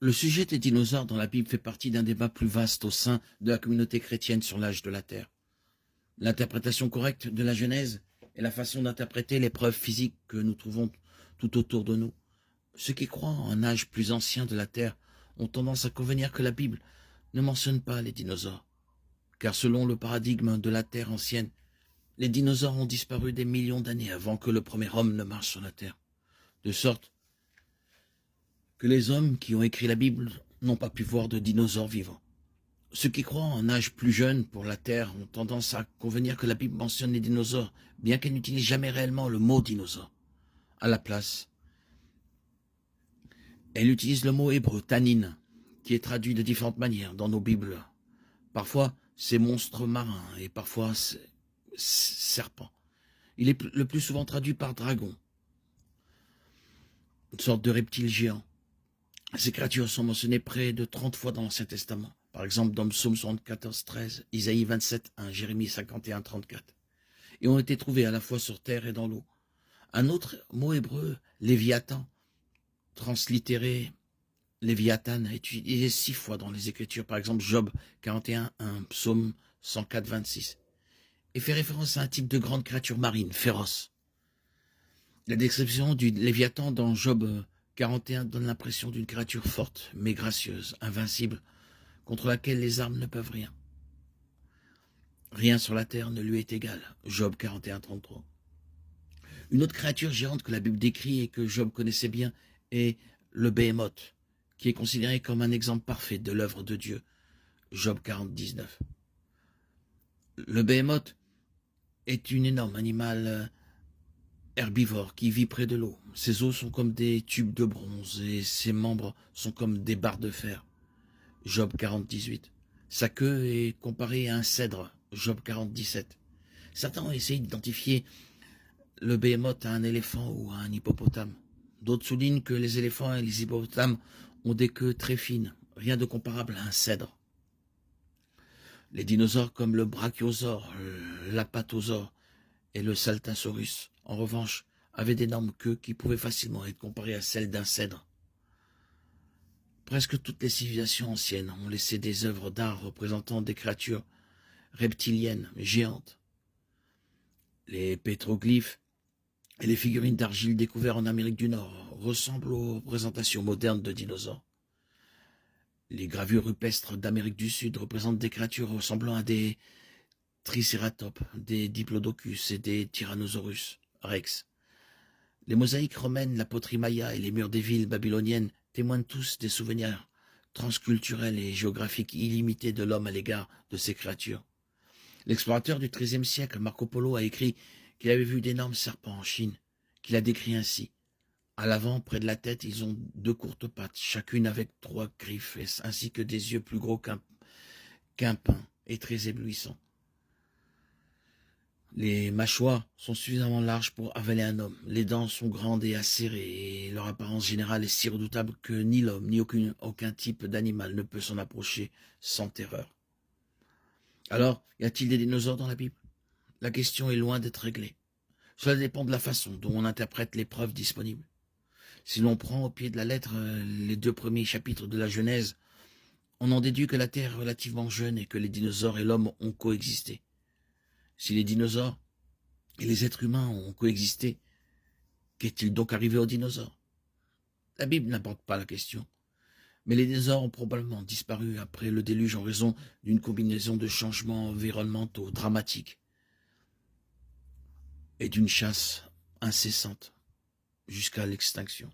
Le sujet des dinosaures dans la Bible fait partie d'un débat plus vaste au sein de la communauté chrétienne sur l'âge de la Terre. L'interprétation correcte de la Genèse est la façon d'interpréter les preuves physiques que nous trouvons tout autour de nous. Ceux qui croient en un âge plus ancien de la Terre ont tendance à convenir que la Bible ne mentionne pas les dinosaures, car selon le paradigme de la Terre ancienne, les dinosaures ont disparu des millions d'années avant que le premier homme ne marche sur la Terre, de sorte que les hommes qui ont écrit la Bible n'ont pas pu voir de dinosaures vivants. Ceux qui croient en âge plus jeune pour la Terre ont tendance à convenir que la Bible mentionne les dinosaures, bien qu'elle n'utilise jamais réellement le mot dinosaure. À la place, elle utilise le mot hébreu tanin, qui est traduit de différentes manières dans nos Bibles. Parfois, c'est monstre marin et parfois c'est serpent. Il est le plus souvent traduit par dragon, une sorte de reptile géant. Ces créatures sont mentionnées près de 30 fois dans l'Ancien Testament. Par exemple, dans le Psaume 74, 13, Isaïe 27, 1, Jérémie 51, 34. Et ont été trouvées à la fois sur terre et dans l'eau. Un autre mot hébreu, Léviathan, translittéré Léviathan, est utilisé 6 fois dans les Écritures. Par exemple, Job 41, 1, Psaume 104, 26. Et fait référence à un type de grande créature marine, féroce. La description du Léviathan dans Job 41 donne l'impression d'une créature forte, mais gracieuse, invincible, contre laquelle les armes ne peuvent rien. Rien sur la terre ne lui est égal. Job 41, 33. Une autre créature géante que la Bible décrit et que Job connaissait bien est le Béhémoth, qui est considéré comme un exemple parfait de l'œuvre de Dieu. Job 40, 19. Le Béhémoth est un énorme animal herbivore qui vit près de l'eau. Ses os sont comme des tubes de bronze et ses membres sont comme des barres de fer. Job 40, 18. Sa queue est comparée à un cèdre. Job 40, 17. Certains ont essayé d'identifier le Béhémoth à un éléphant ou à un hippopotame. D'autres soulignent que les éléphants et les hippopotames ont des queues très fines, rien de comparable à un cèdre. Les dinosaures comme le brachiosaure, l'apatosaure et le saltasaurus, en revanche, avaient d'énormes queues qui pouvaient facilement être comparées à celles d'un cèdre. Presque toutes les civilisations anciennes ont laissé des œuvres d'art représentant des créatures reptiliennes, géantes. Les pétroglyphes et les figurines d'argile découvertes en Amérique du Nord ressemblent aux représentations modernes de dinosaures. Les gravures rupestres d'Amérique du Sud représentent des créatures ressemblant à des tricératops, des diplodocus et des tyrannosaurus rex. Les mosaïques romaines, la poterie maya et les murs des villes babyloniennes témoignent tous des souvenirs transculturels et géographiques illimités de l'homme à l'égard de ces créatures. L'explorateur du XIIIe siècle, Marco Polo, a écrit qu'il avait vu d'énormes serpents en Chine, qu'il a décrit ainsi. À l'avant, près de la tête, ils ont 2 courtes pattes, chacune avec 3 griffes, ainsi que des yeux plus gros qu'un pain et très éblouissants. Les mâchoires sont suffisamment larges pour avaler un homme. Les dents sont grandes et acérées, et leur apparence générale est si redoutable que ni l'homme, ni aucun type d'animal ne peut s'en approcher sans terreur. Alors, y a-t-il des dinosaures dans la Bible? La question est loin d'être réglée. Cela dépend de la façon dont on interprète les preuves disponibles. Si l'on prend au pied de la lettre les 2 premiers chapitres de la Genèse, on en déduit que la Terre est relativement jeune et que les dinosaures et l'homme ont coexisté. Si les dinosaures et les êtres humains ont coexisté, qu'est-il donc arrivé aux dinosaures? La Bible n'aborde pas la question, mais les dinosaures ont probablement disparu après le déluge en raison d'une combinaison de changements environnementaux dramatiques et d'une chasse incessante jusqu'à l'extinction.